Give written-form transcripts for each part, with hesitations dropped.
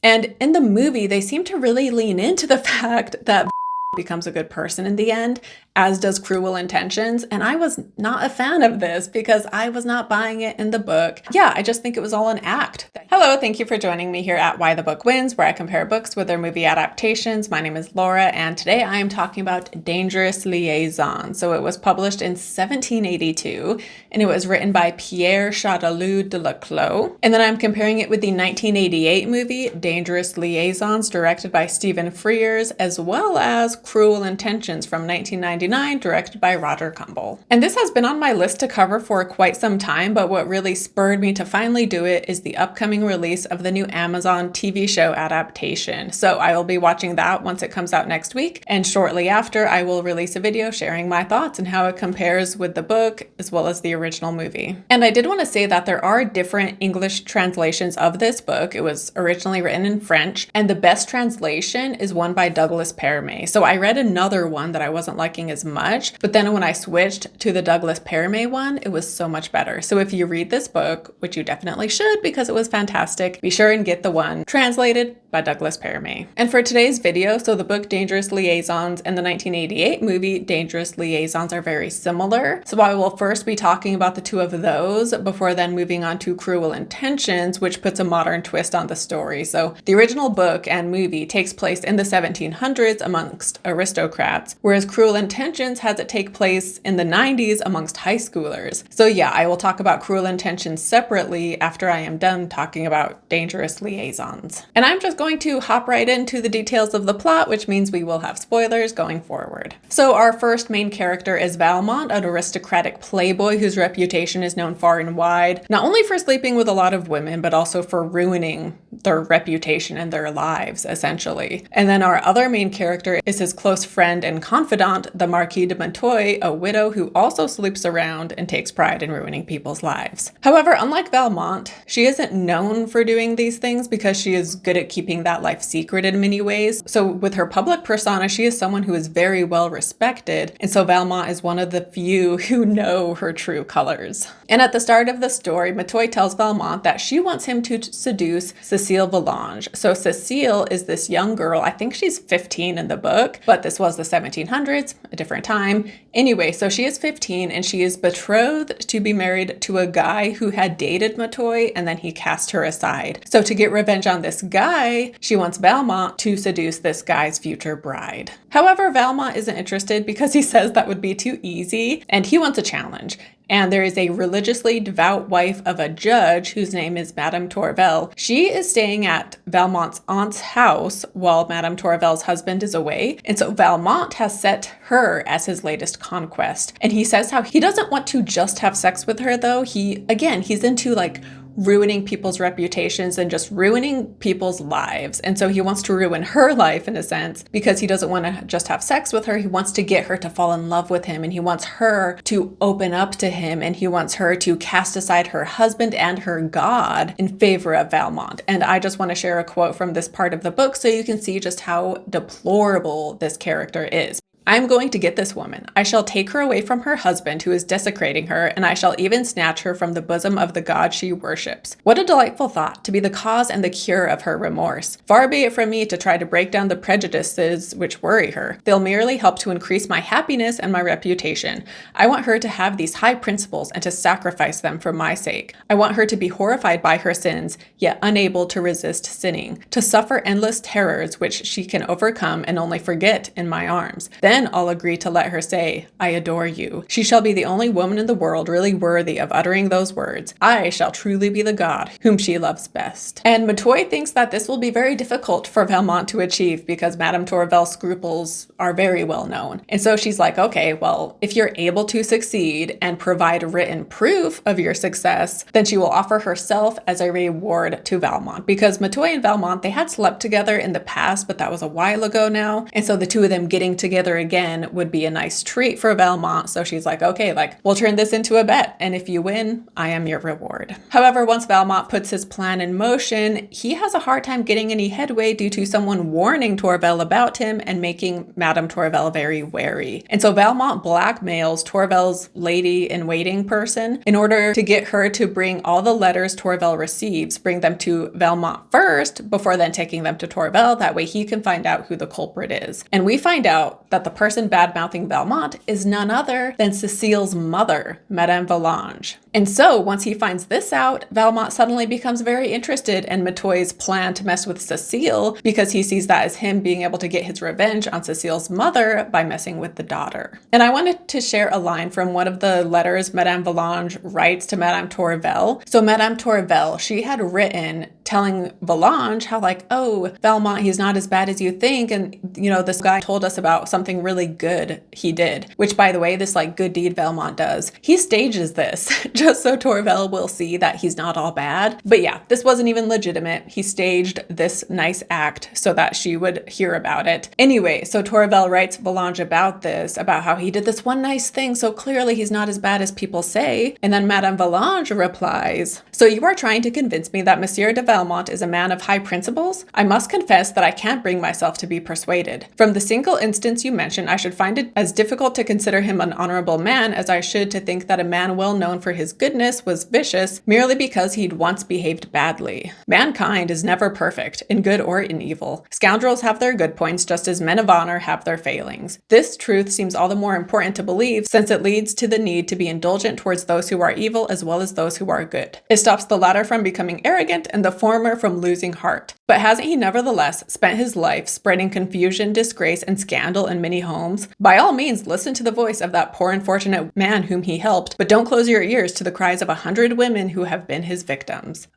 And in the movie, they seem to really lean into the fact that becomes a good person in the end, as does Cruel Intentions. And I was not a fan of this because I was not buying it in the book. Yeah, I just think it was all an act. Hello, thank you for joining me here at Why the Book Wins, where I compare books with their movie adaptations. My name is Laura, and today I am talking about Dangerous Liaisons. So it was published in 1782, and it was written by Pierre Châteauneuf de la Clos. And then I'm comparing it with the 1988 movie Dangerous Liaisons, directed by Stephen Frears, as well as Cruel Intentions from 1999, directed by Roger Kumble. And this has been on my list to cover for quite some time, but what really spurred me to finally do it is the upcoming release of the new Amazon TV show adaptation. So I will be watching that once it comes out next week, and shortly after I will release a video sharing my thoughts and how it compares with the book as well as the original movie. And I did want to say that there are different English translations of this book. It was originally written in French, and the best translation is one by Douglas Parame. So I read another one that I wasn't liking as much, but then when I switched to the Douglas Parame one, it was so much better. So if you read this book, which you definitely should because it was fantastic, be sure and get the one translated by Douglas Parame. And for today's video, so the book Dangerous Liaisons and the 1988 movie Dangerous Liaisons are very similar. So I will first be talking about the two of those before then moving on to Cruel Intentions, which puts a modern twist on the story. So the original book and movie takes place in the 1700s amongst aristocrats, whereas Cruel Intentions has it take place in the 90s amongst high schoolers. So yeah, I will talk about Cruel Intentions separately after I am done talking about Dangerous Liaisons. And I'm just going to hop right into the details of the plot, which means we will have spoilers going forward. So our first main character is Valmont, an aristocratic playboy whose reputation is known far and wide, not only for sleeping with a lot of women, but also for ruining their reputation and their lives, essentially. And then our other main character is his close friend and confidant, the Marquis de Merteuil, a widow who also sleeps around and takes pride in ruining people's lives. However, unlike Valmont, she isn't known for doing these things because she is good at keeping that life secret in many ways. So with her public persona, she is someone who is very well respected. And so Valmont is one of the few who know her true colors. And at the start of the story, Merteuil tells Valmont that she wants him to seduce Cecile Volange. So Cecile is this young girl, I think she's 15 in the book, but this was the 1700s, a different time. Anyway, so she is 15 and she is betrothed to be married to a guy who had dated Merteuil, and then he cast her aside. So to get revenge on this guy, she wants Valmont to seduce this guy's future bride. However, Valmont isn't interested because he says that would be too easy and he wants a challenge. And there is a religiously devout wife of a judge whose name is Madame Tourvel. She is staying at Valmont's aunt's house while Madame Tourvel's husband is away. And so Valmont has set her as his latest conquest. And he says how he doesn't want to just have sex with her though. He's into like ruining people's reputations and just ruining people's lives. And so he wants to ruin her life in a sense because he doesn't want to just have sex with her. He wants to get her to fall in love with him, and he wants her to open up to him, and he wants her to cast aside her husband and her God in favor of Valmont. And I just want to share a quote from this part of the book so you can see just how deplorable this character is. I'm going to get this woman. I shall take her away from her husband who is desecrating her, and I shall even snatch her from the bosom of the God she worships. What a delightful thought, to be the cause and the cure of her remorse. Far be it from me to try to break down the prejudices which worry her. They'll merely help to increase my happiness and my reputation. I want her to have these high principles and to sacrifice them for my sake. I want her to be horrified by her sins, yet unable to resist sinning, to suffer endless terrors which she can overcome and only forget in my arms. Then I'll agree to let her say, I adore you. She shall be the only woman in the world really worthy of uttering those words. I shall truly be the God whom she loves best. And Merteuil thinks that this will be very difficult for Valmont to achieve because Madame Tourvel's scruples are very well known. And so she's like, okay, well, if you're able to succeed and provide written proof of your success, then she will offer herself as a reward to Valmont. Because Merteuil and Valmont, they had slept together in the past, but that was a while ago now. And so the two of them getting together again would be a nice treat for Valmont. So she's like, okay, like we'll turn this into a bet. And if you win, I am your reward. However, once Valmont puts his plan in motion, he has a hard time getting any headway due to someone warning Tourvel about him and making Madame Tourvel very wary. And so Valmont blackmails Tourvel's lady-in-waiting person in order to get her to bring all the letters Tourvel receives, bring them to Valmont first before then taking them to Tourvel. That way he can find out who the culprit is. And we find out that the person bad-mouthing Valmont is none other than Cecile's mother, Madame Vallange. And so once he finds this out, Valmont suddenly becomes very interested in Merteuil's plan to mess with Cecile because he sees that as him being able to get his revenge on Cecile's mother by messing with the daughter. And I wanted to share a line from one of the letters Madame Vallange writes to Madame Tourvel. So Madame Tourvel, she had written telling Vallange how like, oh, Valmont, he's not as bad as you think. And, you know, this guy told us about something really good he did, which by the way, this like good deed Valmont does, he stages this just so Tourvel will see that he's not all bad. But yeah, this wasn't even legitimate. He staged this nice act so that she would hear about it. Anyway, so Tourvel writes Vallange about this, about how he did this one nice thing, so clearly he's not as bad as people say. And then Madame Vallange replies, so you are trying to convince me that Monsieur de Valmont is a man of high principles? I must confess that I can't bring myself to be persuaded. From the single instance you mentioned, I should find it as difficult to consider him an honorable man as I should to think that a man well known for his goodness was vicious merely because he'd once behaved badly. Mankind is never perfect, in good or in evil. Scoundrels have their good points just as men of honor have their failings. This truth seems all the more important to believe since it leads to the need to be indulgent towards those who are evil as well as those who are good. It stops the latter from becoming arrogant and the former from losing heart. But hasn't he nevertheless spent his life spreading confusion, disgrace, and scandal in many homes? By all means, listen to the voice of that poor unfortunate man whom he helped, but don't close your ears to the cries of 100 women who have been his victims.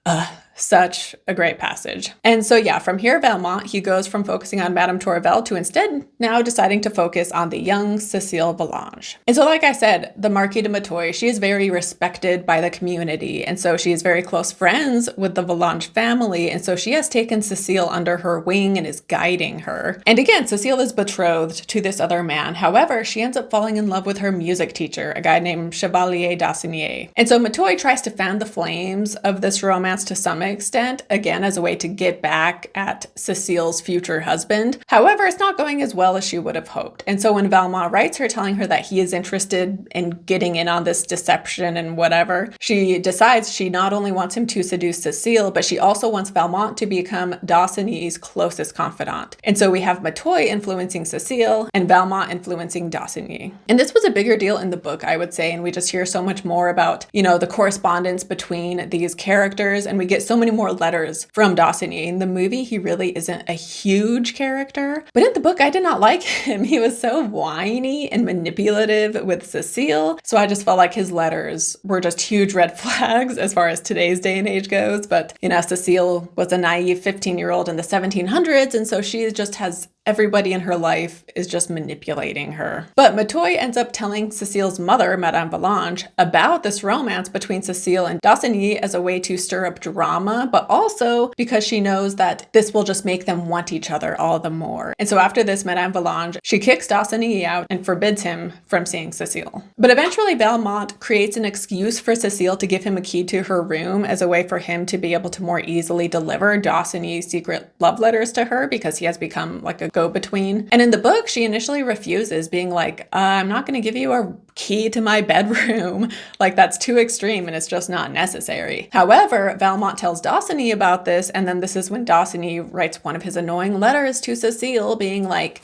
Such a great passage. And so yeah, from here, Valmont, he goes from focusing on Madame Tourvel to instead now deciding to focus on the young Cecile Vallange. And so like I said, the Marquis de Merteuil, she is very respected by the community. And so she is very close friends with the Vallange family. And so she has taken Cecile under her wing and is guiding her. And again, Cecile is betrothed to this other man. However, she ends up falling in love with her music teacher, a guy named Chevalier Danceny. And so Merteuil tries to fan the flames of this romance to some extent, again, as a way to get back at Cecile's future husband. However, it's not going as well as she would have hoped. And so when Valmont writes her telling her that he is interested in getting in on this deception and whatever, she decides she not only wants him to seduce Cecile, but she also wants Valmont to become Danceny's closest confidant. And so we have Merteuil influencing Cecile and Valmont influencing Danceny. And this was a bigger deal in the book, I would say, and we just hear so much more about, you know, the correspondence between these characters, and we get so many more letters from Danceny. In the movie, he really isn't a huge character, but in the book, I did not like him. He was so whiny and manipulative with Cecile, so I just felt like his letters were just huge red flags as far as today's day and age goes. But, you know, Cecile was a naive 15-year-old in the 1700s, and so she just has everybody in her life is just manipulating her. But Merteuil ends up telling Cecile's mother, Madame Vallange, about this romance between Cecile and Danceny as a way to stir up drama, but also because she knows that this will just make them want each other all the more. And so after this, Madame Vallange, she kicks Danceny out and forbids him from seeing Cecile. But eventually Valmont creates an excuse for Cecile to give him a key to her room as a way for him to be able to more easily deliver Danceny's secret love letters to her because he has become like a go-between. And in the book, she initially refuses, being like, I'm not going to give you a key to my bedroom. Like, that's too extreme and it's just not necessary. However, Valmont tells Danceny about this, and then this is when Danceny writes one of his annoying letters to Cecile being like,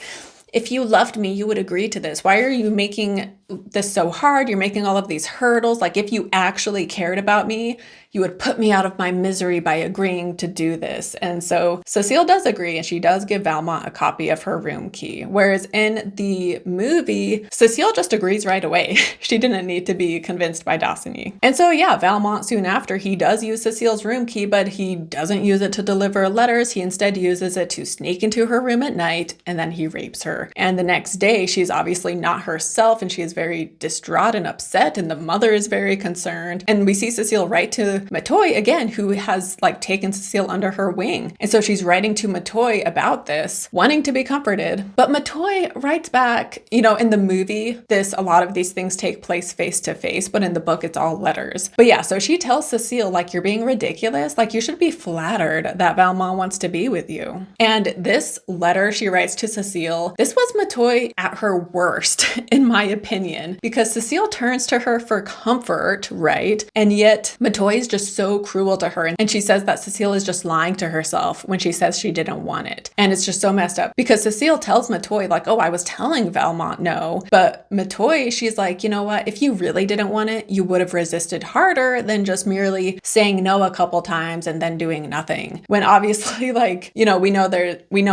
if you loved me, you would agree to this. Why are you making this so hard? You're making all of these hurdles. Like, if you actually cared about me, you would put me out of my misery by agreeing to do this. And so Cecile does agree, and she does give Valmont a copy of her room key. Whereas in the movie, Cecile just agrees right away. She didn't need to be convinced by Danceny. And so yeah, Valmont soon after, he does use Cecile's room key, but he doesn't use it to deliver letters. He instead uses it to sneak into her room at night, and then he rapes her. And the next day, she's obviously not herself, and she is very distraught and upset, and the mother is very concerned. And we see Cecile write to Merteuil again, who has like taken Cecile under her wing. And so she's writing to Merteuil about this, wanting to be comforted. But Merteuil writes back, you know, in the movie, a lot of these things take place face to face, but in the book, it's all letters. But yeah, so she tells Cecile, like, you're being ridiculous. Like, you should be flattered that Valmont wants to be with you. And this letter she writes to Cecile, this was Merteuil at her worst, in my opinion, because Cecile turns to her for comfort, right? And yet Merteuil is just so cruel to her. And she says that Cecile is just lying to herself when she says she didn't want it. And it's just so messed up because Cecile tells Merteuil, like, oh, I was telling Valmont no. But Merteuil, she's like, you know what? If you really didn't want it, you would have resisted harder than just merely saying no a couple times and then doing nothing. When obviously, like, you know, we know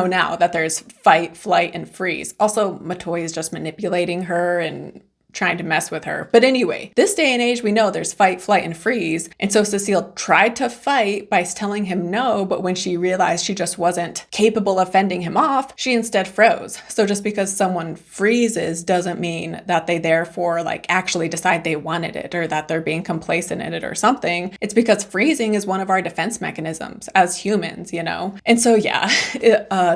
now that there's fight, flight, and freeze. Also, Merteuil is just manipulating her and trying to mess with her. But anyway, this day and age, we know there's fight, flight, and freeze. And so Cecile tried to fight by telling him no, but when she realized she just wasn't capable of fending him off, she instead froze. So just because someone freezes doesn't mean that they therefore like actually decide they wanted it or that they're being complacent in it or something. It's because freezing is one of our defense mechanisms as humans, you know? And so yeah,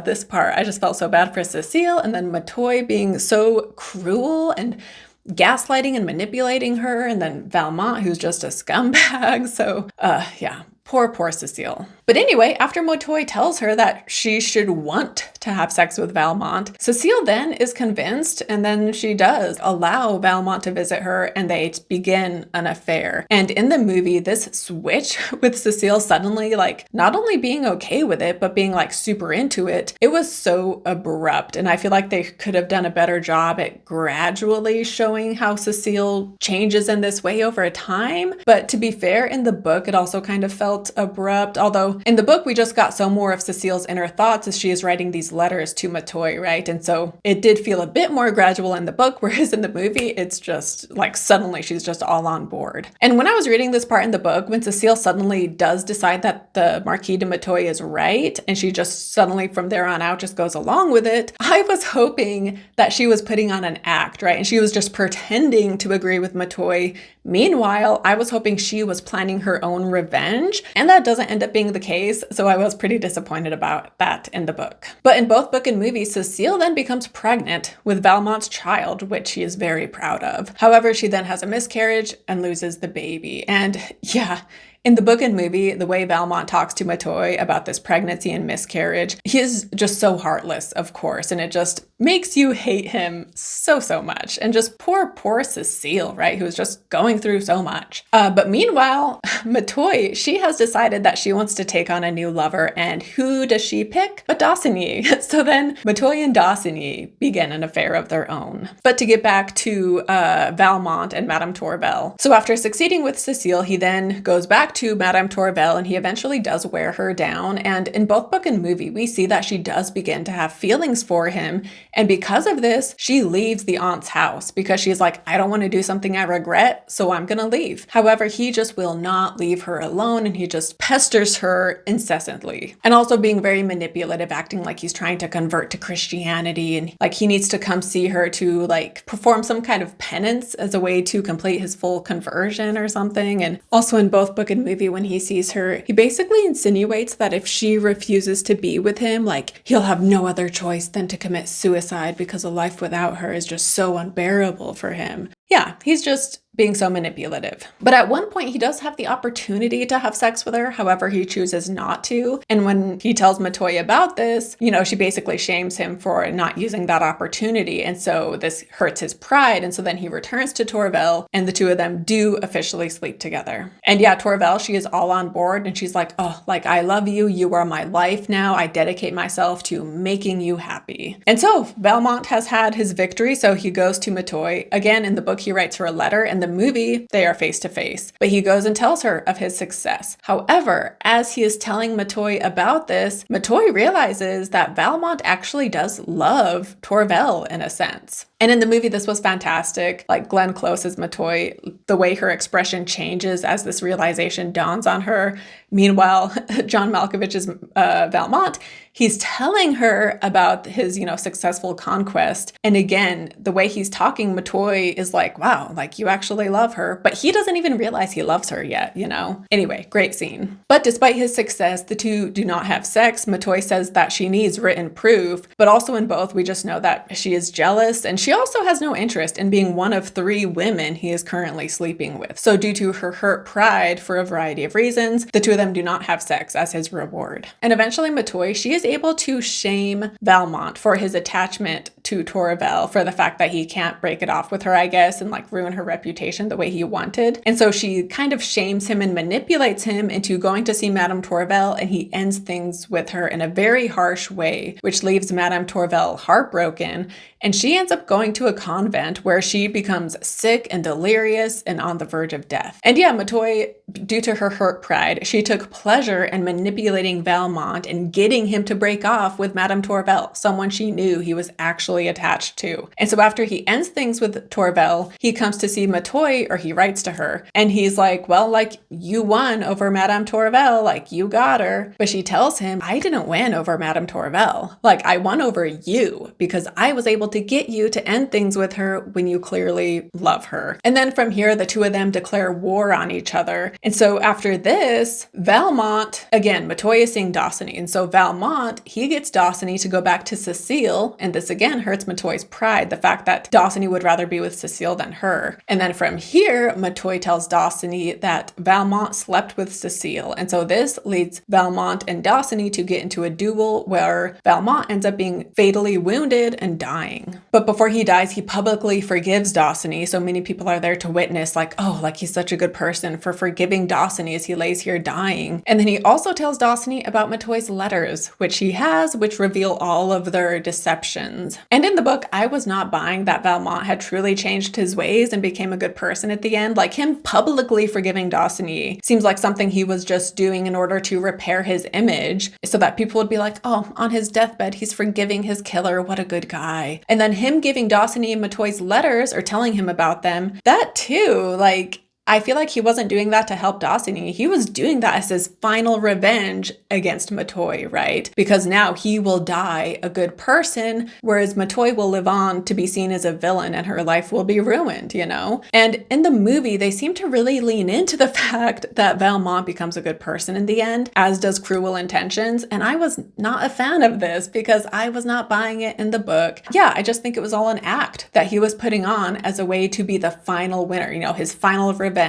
this part, I just felt so bad for Cecile, and then Merteuil being so cruel and gaslighting and manipulating her, and then Valmont, who's just a scumbag. So, yeah, poor Cecile. But anyway, after Merteuil tells her that she should want to have sex with Valmont, Cecile then is convinced, and then she does allow Valmont to visit her, and they begin an affair. And in the movie, this switch with Cecile suddenly, like, not only being okay with it, but being, like, super into it, it was so abrupt. And I feel like they could have done a better job at gradually showing how Cecile changes in this way over time. But to be fair, in the book, it also kind of felt abrupt, although in the book, we just got some more of Cecile's inner thoughts as she is writing these letters to Merteuil, right? And so it did feel a bit more gradual in the book, whereas in the movie, it's just like suddenly she's just all on board. And when I was reading this part in the book, when Cecile suddenly does decide that the Marquis de Merteuil is right, and she just suddenly from there on out just goes along with it, I was hoping that she was putting on an act, right? And she was just pretending to agree with Merteuil. Meanwhile, I was hoping she was planning her own revenge, and that doesn't end up being the case, so I was pretty disappointed about that in the book. But in both book and movie, Cecile then becomes pregnant with Valmont's child, which she is very proud of. However, she then has a miscarriage and loses the baby. And yeah, in the book and movie, the way Valmont talks to Merteuil about this pregnancy and miscarriage, he is just so heartless, of course, and it just makes you hate him so much. And just poor Cecile, right, who's just going through so much. But meanwhile, Merteuil, she has decided that she wants to take on a new lover, and who does she pick but Danceny? So then Merteuil and Danceny begin an affair of their own. But to get back to Valmont and Madame Tourvel. So after succeeding with Cecile, he then goes back to Madame Tourvel, and he eventually does wear her down. And in both book and movie, we see that she does begin to have feelings for him. And because of this, she leaves the aunt's house because she's like, I don't want to do something I regret, so I'm going to leave. However, he just will not leave her alone, and he just pesters her incessantly. And also being very manipulative, acting like he's trying to convert to Christianity, and like he needs to come see her to like perform some kind of penance as a way to complete his full conversion or something. And also in both book and movie, when he sees her, he basically insinuates that if she refuses to be with him, like he'll have no other choice than to commit suicide because a life without her is just so unbearable for him. Yeah, he's just being so manipulative. But at one point, he does have the opportunity to have sex with her. However, he chooses not to. And when he tells Merteuil about this, you know, she basically shames him for not using that opportunity. And so this hurts his pride. And so then he returns to Tourvel, and the two of them do officially sleep together. And yeah, Tourvel, she is all on board, and she's like, oh, like, I love you. You are my life now. I dedicate myself to making you happy. And so Valmont has had his victory. So he goes to Merteuil. Again, in the book, he writes her a letter, and the movie, they are face to face, but he goes and tells her of his success. However, as he is telling Merteuil about this, Merteuil realizes that Valmont actually does love Tourvel in a sense. And in the movie, this was fantastic. Like Glenn Close's Merteuil, the way her expression changes as this realization dawns on her. Meanwhile, John Malkovich's Valmont, he's telling her about his, successful conquest. And again, the way he's talking, Merteuil is like, wow, like you actually love her. But he doesn't even realize he loves her yet, Anyway, great scene. But despite his success, the two do not have sex. Merteuil says that she needs written proof, but also in both, we just know that she is jealous, and she also has no interest in being one of 3 women he is currently sleeping with. So due to her hurt pride for a variety of reasons, the two of them do not have sex as his reward. And eventually Merteuil, she is able to shame Valmont for his attachment to Tourvel, for the fact that he can't break it off with her, I guess, and like ruin her reputation the way he wanted. And so she kind of shames him and manipulates him into going to see Madame Tourvel, and he ends things with her in a very harsh way, which leaves Madame Tourvel heartbroken. And she ends up going to a convent where she becomes sick and delirious and on the verge of death. And yeah, Merteuil, due to her hurt pride, she took pleasure in manipulating Valmont and getting him to break off with Madame Tourvel, someone she knew he was actually attached to. And so after he ends things with Tourvel, he comes to see Merteuil, or he writes to her, and he's like, well, like, you won over Madame Tourvel, like, you got her. But she tells him, I didn't win over Madame Tourvel. Like, I won over you because I was able to get you to end things with her when you clearly love her. And then from here, the two of them declare war on each other. And so after this, Valmont, again, Merteuil is seeing Danceny. And so Valmont, he gets Danceny to go back to Cecile. And this again hurts Merteuil's pride, the fact that Danceny would rather be with Cecile than her. And then from here, Merteuil tells Danceny that Valmont slept with Cecile. And so this leads Valmont and Danceny to get into a duel where Valmont ends up being fatally wounded and dying. But before he dies, he publicly forgives Danceny. So many people are there to witness, like, oh, like he's such a good person for forgiving Danceny as he lays here dying. And then he also tells Danceny about Merteuil's letters, which he has, which reveal all of their deceptions. And in the book, I was not buying that Valmont had truly changed his ways and became a good person at the end. Like, him publicly forgiving Danceny seems like something he was just doing in order to repair his image so that people would be like, oh, on his deathbed, he's forgiving his killer. What a good guy. And then him giving Danceny and Merteuil's letters, or telling him about them, that too, like, I feel like he wasn't doing that to help Danceny. He was doing that as his final revenge against Merteuil, right? Because now he will die a good person, whereas Merteuil will live on to be seen as a villain and her life will be ruined, And in the movie, they seem to really lean into the fact that Valmont becomes a good person in the end, as does Cruel Intentions. And I was not a fan of this because I was not buying it in the book. Yeah, I just think it was all an act that he was putting on as a way to be the final winner, his final revenge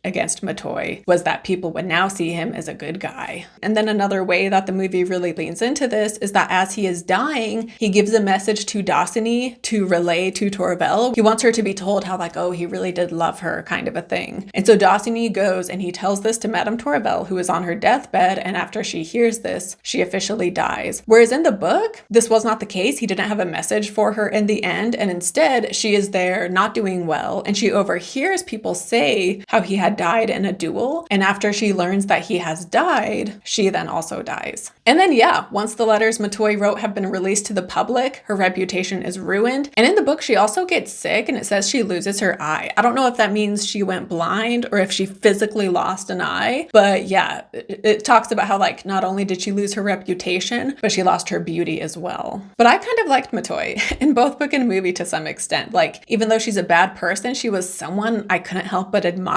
against Merteuil was that people would now see him as a good guy. And then another way that the movie really leans into this is that as he is dying, he gives a message to Danceny to relay to Tourvel. He wants her to be told how, like, oh, he really did love her, kind of a thing. And so Danceny goes and he tells this to Madame Tourvel, who is on her deathbed, and after she hears this, she officially dies. Whereas in the book, this was not the case. He didn't have a message for her in the end, and instead she is there not doing well, and she overhears people say how he had died in a duel. And after she learns that he has died, she then also dies. And then, yeah, once the letters Merteuil wrote have been released to the public, her reputation is ruined. And in the book, she also gets sick, and it says she loses her eye. I don't know if that means she went blind or if she physically lost an eye. But yeah, it talks about how, like, not only did she lose her reputation, but she lost her beauty as well. But I kind of liked Merteuil in both book and movie to some extent. Like, even though she's a bad person, she was someone I couldn't help but admire.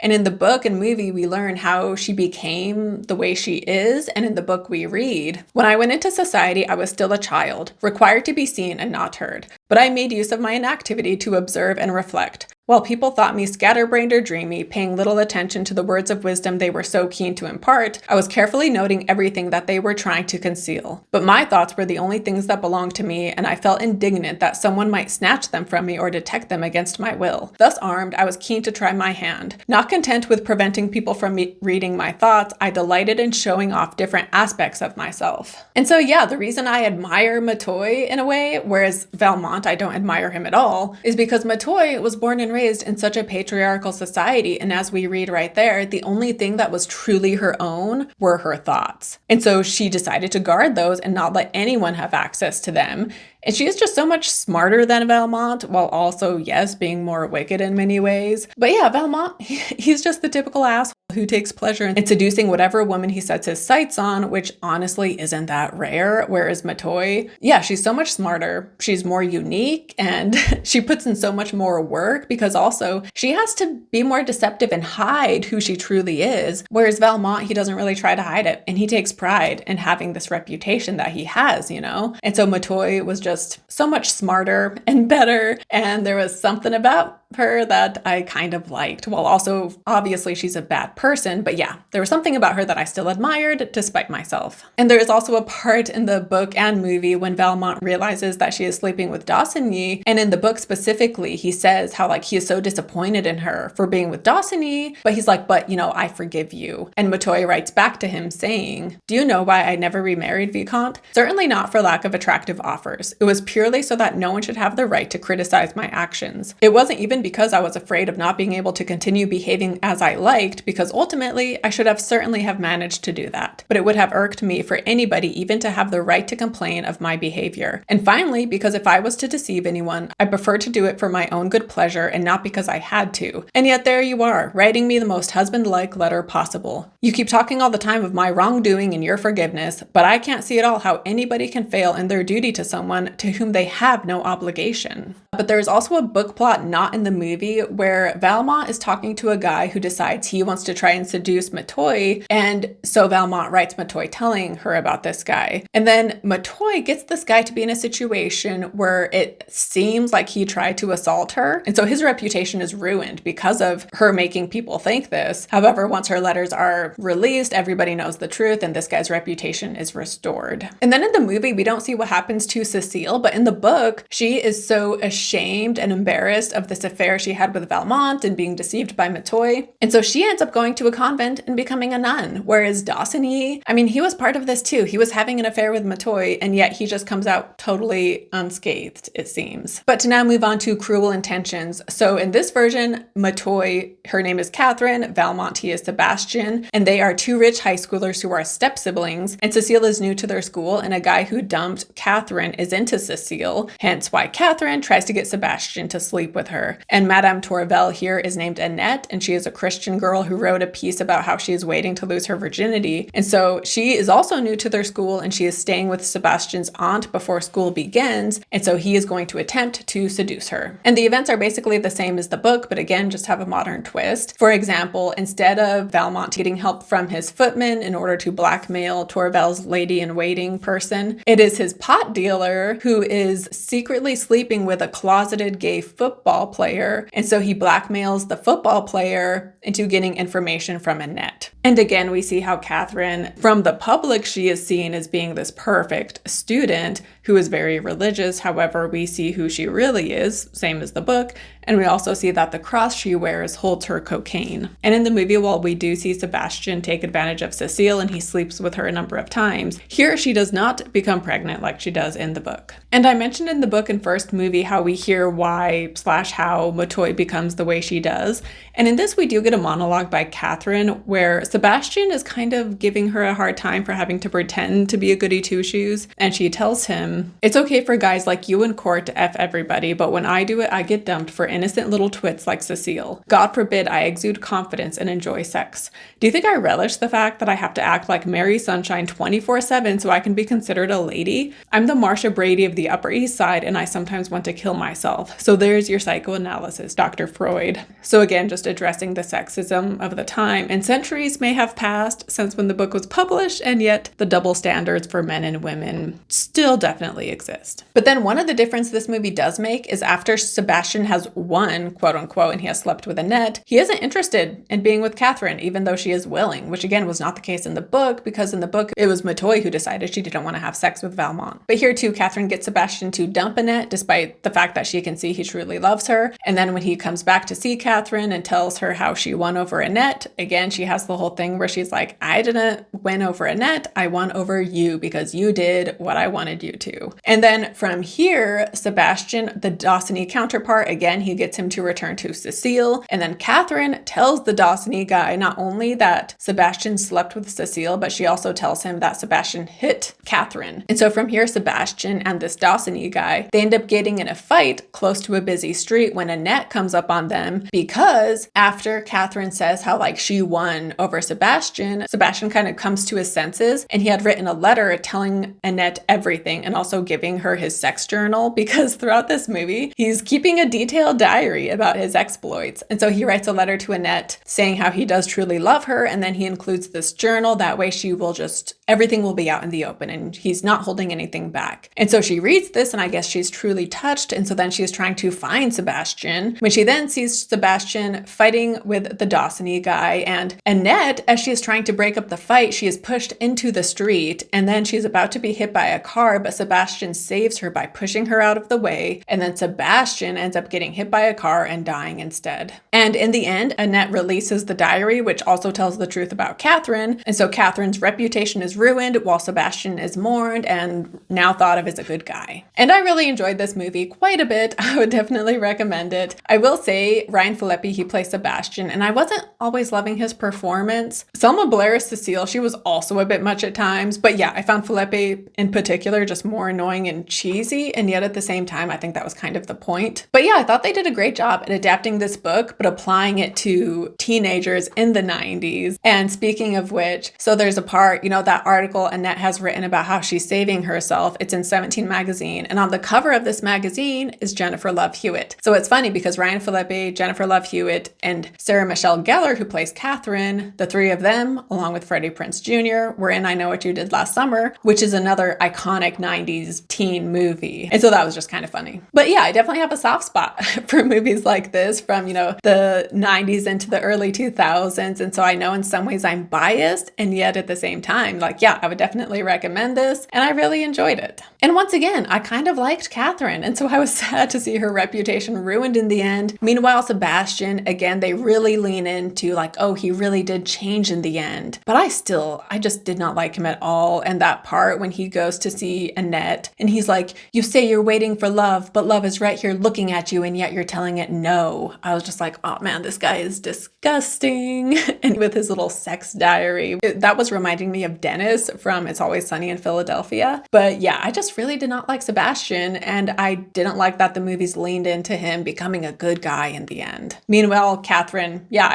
And in the book and movie, we learn how she became the way she is. And in the book we read, when I went into society, I was still a child, required to be seen and not heard. But I made use of my inactivity to observe and reflect. While people thought me scatterbrained or dreamy, paying little attention to the words of wisdom they were so keen to impart, I was carefully noting everything that they were trying to conceal. But my thoughts were the only things that belonged to me, and I felt indignant that someone might snatch them from me or detect them against my will. Thus armed, I was keen to try my hand. Not content with preventing people from reading my thoughts, I delighted in showing off different aspects of myself. And so yeah, the reason I admire Merteuil in a way, whereas Valmont, I don't admire him at all, is because Merteuil was born and raised in such a patriarchal society, and as we read right there, the only thing that was truly her own were her thoughts. And so she decided to guard those and not let anyone have access to them. And she is just so much smarter than Valmont, while also, yes, being more wicked in many ways. But yeah, Valmont, he's just the typical asshole who takes pleasure in seducing whatever woman he sets his sights on, which honestly isn't that rare. Whereas Merteuil, yeah, she's so much smarter. She's more unique and she puts in so much more work because also she has to be more deceptive and hide who she truly is. Whereas Valmont, he doesn't really try to hide it and he takes pride in having this reputation that he has, you know? And so Merteuil was just so much smarter and better. And there was something about her that I kind of liked, while also obviously she's a bad person, but yeah, there was something about her that I still admired despite myself. And there is also a part in the book and movie when Valmont realizes that she is sleeping with Danceny, and in the book specifically, he says how like he is so disappointed in her for being with Danceny, but he's like, but you know, I forgive you. And Merteuil writes back to him saying, do you know why I never remarried, Vicomte? Certainly not for lack of attractive offers. It was purely so that no one should have the right to criticize my actions. It wasn't even because I was afraid of not being able to continue behaving as I liked, because ultimately I should have certainly have managed to do that. But it would have irked me for anybody even to have the right to complain of my behavior. And finally, because if I was to deceive anyone, I prefer to do it for my own good pleasure and not because I had to. And yet there you are, writing me the most husband-like letter possible. You keep talking all the time of my wrongdoing and your forgiveness, but I can't see at all how anybody can fail in their duty to someone to whom they have no obligation. But there is also a book plot not in the movie where Valmont is talking to a guy who decides he wants to try and seduce Merteuil, and so Valmont writes Merteuil telling her about this guy. And then Merteuil gets this guy to be in a situation where it seems like he tried to assault her, and so his reputation is ruined because of her making people think this. However, once her letters are released, everybody knows the truth, and this guy's reputation is restored. And then in the movie, we don't see what happens to Cecile, but in the book, she is so ashamed and embarrassed of this affair she had with Valmont and being deceived by Merteuil. And so she ends up going to a convent and becoming a nun. Whereas Danceny, I mean, he was part of this too. He was having an affair with Merteuil, and yet he just comes out totally unscathed, it seems. But to now move on to Cruel Intentions. So in this version, Merteuil, her name is Catherine, Valmont, he is Sebastian, and they are two rich high schoolers who are step siblings. And Cecile is new to their school, and a guy who dumped Catherine is into Cecile, hence why Catherine tries to get Sebastian to sleep with her. And Madame Tourvel here is named Annette, and she is a Christian girl who wrote a piece about how she is waiting to lose her virginity. And so she is also new to their school, and she is staying with Sebastian's aunt before school begins, and so he is going to attempt to seduce her. And the events are basically the same as the book, but again, just have a modern twist. For example, instead of Valmont getting help from his footman in order to blackmail Tourvel's lady-in-waiting person, it is his pot dealer who is secretly sleeping with a closeted gay football player, and so he blackmails the football player into getting information from Annette. And again, we see how Catherine, from the public, she is seen as being this perfect student who is very religious. However, we see who she really is, same as the book, and we also see that the cross she wears holds her cocaine. And in the movie, while we do see Sebastian take advantage of Cecile and he sleeps with her a number of times, here she does not become pregnant like she does in the book. And I mentioned in the book and first movie how we hear why/how Merteuil becomes the way she does. And in this, we do get a monologue by Catherine where Sebastian is kind of giving her a hard time for having to pretend to be a goody two-shoes. And she tells him, it's okay for guys like you in court to F everybody, but when I do it, I get dumped for innocent little twits like Cecile. God forbid I exude confidence and enjoy sex. Do you think I relish the fact that I have to act like Mary Sunshine 24/7 so I can be considered a lady? I'm the Marsha Brady of the Upper East Side, and I sometimes want to kill myself. So there's your psychoanalysis, Dr. Freud. So again, just addressing the sexism of the time, and centuries may have passed since when the book was published, and yet the double standards for men and women still definitely exist. But then one of the differences this movie does make is after Sebastian has won, quote unquote, and he has slept with Annette, he isn't interested in being with Catherine, even though she is willing, which again was not the case in the book, because in the book it was Merteuil who decided she didn't want to have sex with Valmont. But here too, Catherine gets Sebastian to dump Annette, despite the fact that she can see he truly loves her. And then when he comes back to see Catherine and tells her how she won over Annette, again, she has the whole thing where she's like, I didn't win over Annette, I won over you because you did what I wanted you to. And then from here, Sebastian, the Danceny counterpart, again, he gets him to return to Cecile. And then Catherine tells the Danceny guy not only that Sebastian slept with Cecile, but she also tells him that Sebastian hit Catherine. And so from here, Sebastian and this Danceny guy, they end up getting in a fight close to a busy street when Annette comes up on them, because after Catherine says how like she won over Sebastian kind of comes to his senses, and he had written a letter telling Annette everything and also giving her his sex journal, because throughout this movie, he's keeping a detailed diary about his exploits. And so he writes a letter to Annette saying how he does truly love her, and then he includes this journal. That way she will just, everything will be out in the open and he's not holding anything back. And so she reads this, and I guess she's truly touched. And so then she's trying to find Sebastian, when she then sees Sebastian fighting with the Danceny guy. And Annette, as she is trying to break up the fight, she is pushed into the street, and then she's about to be hit by a car, but Sebastian saves her by pushing her out of the way. And then Sebastian ends up getting hit by a car and dying instead. And in the end, Annette releases the diary, which also tells the truth about Catherine. And so Catherine's reputation is ruined while Sebastian is mourned and now thought of as a good guy. And I really enjoyed this movie quite a bit. I would definitely recommend it. I will say Ryan Phillippe, he plays Sebastian, and I wasn't always loving his performance. Selma Blair as Cecile, she was also a bit much at times, but yeah, I found Phillippe in particular just more annoying and cheesy, and yet at the same time, I think that was kind of the point. But yeah, I thought they did a great job at adapting this book, but applying it to teenagers in the 90s. And speaking of which, so there's a part, that article Annette has written about how she's saving herself. It's in 17 magazine, and on the cover of this magazine is Jennifer Love Hewitt. So it's funny because Ryan Phillippe, Jennifer Love Hewitt, and Sarah Michelle Gellar, who plays Catherine, the three of them, along with Freddie Prinze Jr., were in I Know What You Did Last Summer, which is another iconic 90s teen movie. And so that was just kind of funny. But yeah, I definitely have a soft spot for movies like this from, the 90s into the early 2000s. And so I know in some ways I'm biased, and yet at the same time, I would definitely recommend this, and I really enjoyed it. And once again, I kind of liked Catherine, and so I was sad to see her reputation ruined in the end. Meanwhile, Sebastian, again, they really lean into he really did change in the end. But I just did not like him at all. And that part when he goes to see Annette, and he's like, you say you're waiting for love, but love is right here looking at you, and yet you're telling it no. I was just like, oh man, this guy is disgusting. And with his little sex diary, that was reminding me of Dennis from It's Always Sunny in Philadelphia. But yeah, I just really did not like Sebastian, and I didn't like that the movies leaned into him becoming a good guy in the end. Meanwhile, Catherine, yeah,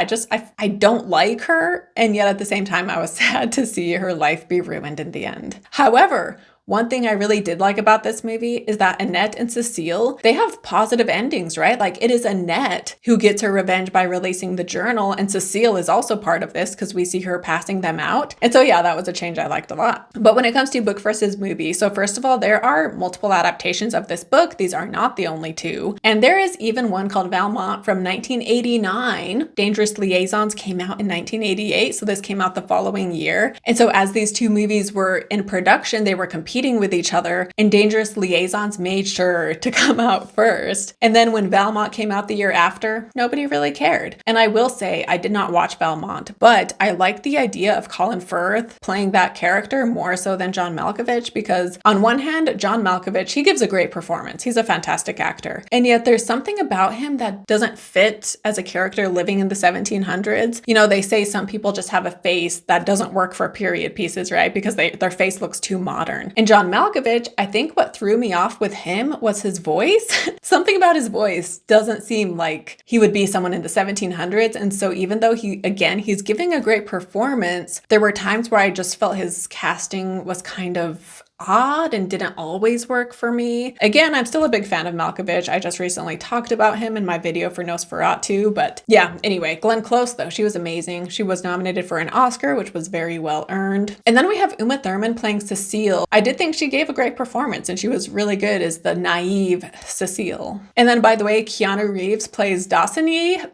I don't like her, and yet at the same time, I was sad to see her life be ruined in the end. However, one thing I really did like about this movie is that Annette and Cecile, they have positive endings, right? It is Annette who gets her revenge by releasing the journal, and Cecile is also part of this because we see her passing them out. And so yeah, that was a change I liked a lot. But when it comes to book versus movie, so first of all, there are multiple adaptations of this book. These are not the only two. And there is even one called Valmont from 1989. Dangerous Liaisons came out in 1988, so this came out the following year. And so as these two movies were in production, they were competing with each other, and Dangerous Liaisons made sure to come out first. And then when Valmont came out the year after, nobody really cared. And I will say, I did not watch Valmont, but I like the idea of Colin Firth playing that character more so than John Malkovich, because on one hand, John Malkovich, he gives a great performance. He's a fantastic actor. And yet there's something about him that doesn't fit as a character living in the 1700s. They say some people just have a face that doesn't work for period pieces, right? Because their face looks too modern. And John Malkovich, I think what threw me off with him was his voice. Something about his voice doesn't seem like he would be someone in the 1700s. And so even though he's giving a great performance, there were times where I just felt his casting was kind of odd and didn't always work for me. Again, I'm still a big fan of Malkovich. I just recently talked about him in my video for Nosferatu, but yeah, anyway, Glenn Close though, she was amazing. She was nominated for an Oscar, which was very well earned. And then we have Uma Thurman playing Cecile. I did think she gave a great performance, and she was really good as the naive Cecile. And then by the way, Keanu Reeves plays Danceny,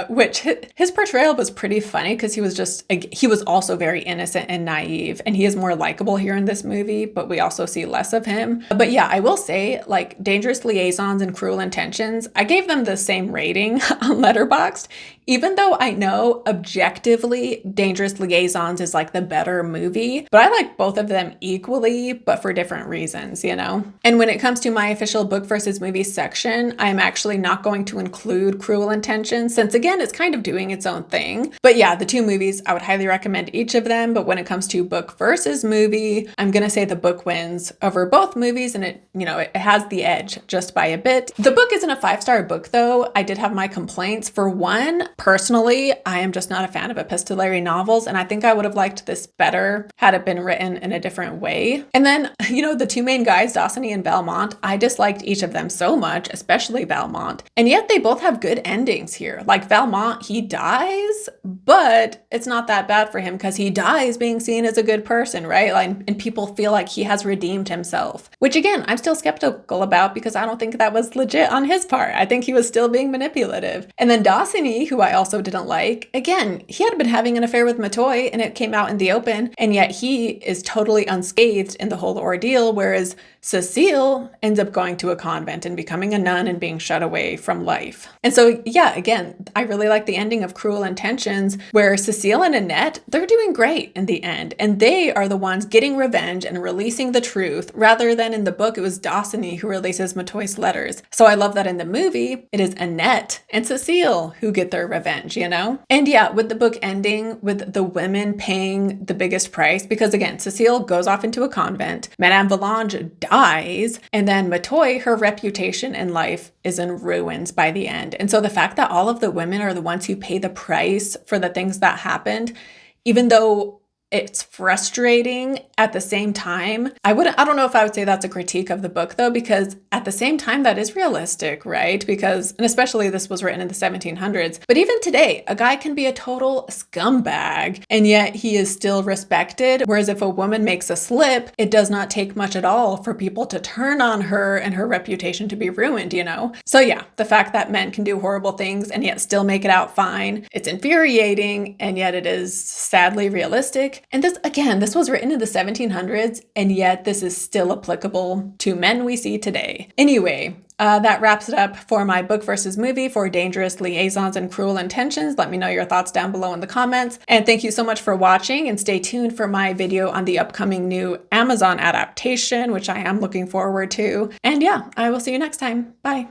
which his portrayal was pretty funny because he was also very innocent and naive, and he is more likable here in this movie, but we we also see less of him. But yeah, I will say, like, Dangerous Liaisons and Cruel Intentions, I gave them the same rating on Letterboxd, even though I know objectively Dangerous Liaisons is like the better movie, but I like both of them equally, but for different reasons, you know? And when it comes to my official book versus movie section, I'm actually not going to include Cruel Intentions, since again, it's kind of doing its own thing. But yeah, the two movies, I would highly recommend each of them, but when it comes to book versus movie, I'm gonna say the book wins over both movies, and it, you know, it has the edge just by a bit. The book isn't a 5-star book though. I did have my complaints. For one, personally, I am just not a fan of epistolary novels, and I think I would have liked this better had it been written in a different way. And then, you know, the two main guys, Danceny and Valmont, I disliked each of them so much, especially Valmont. And yet they both have good endings here. Like Valmont, he dies, but it's not that bad for him because he dies being seen as a good person, right? Like, and people feel like he has redeemed himself, which again, I'm still skeptical about because I don't think that was legit on his part. I think he was still being manipulative. And then Danceny, who I also didn't like, again, he had been having an affair with Merteuil and it came out in the open, and yet he is totally unscathed in the whole ordeal, whereas Cecile ends up going to a convent and becoming a nun and being shut away from life. And so, yeah, again, I really like the ending of Cruel Intentions, where Cecile and Annette, they're doing great in the end, and they are the ones getting revenge and releasing the truth, rather than in the book, it was Danceny who releases Merteuil's letters. So I love that in the movie, it is Annette and Cecile who get their revenge, you know? And yeah, with the book ending with the women paying the biggest price, because again, Cecile goes off into a convent, Madame Volange dies, and then Merteuil, her reputation in life is in ruins by the end. And so the fact that all of the women are the ones who pay the price for the things that happened, even though it's frustrating at the same time. I don't know if I would say that's a critique of the book though, because at the same time that is realistic, right? Because, and especially this was written in the 1700s, but even today, a guy can be a total scumbag and yet he is still respected. Whereas if a woman makes a slip, it does not take much at all for people to turn on her and her reputation to be ruined, you know? So yeah, the fact that men can do horrible things and yet still make it out fine, it's infuriating, and yet it is sadly realistic. And this, again, this was written in the 1700s, and yet this is still applicable to men we see today. Anyway, that wraps it up for my book versus movie for Dangerous Liaisons and Cruel Intentions. Let me know your thoughts down below in the comments. And thank you so much for watching, and stay tuned for my video on the upcoming new Amazon adaptation, which I am looking forward to. And yeah, I will see you next time. Bye.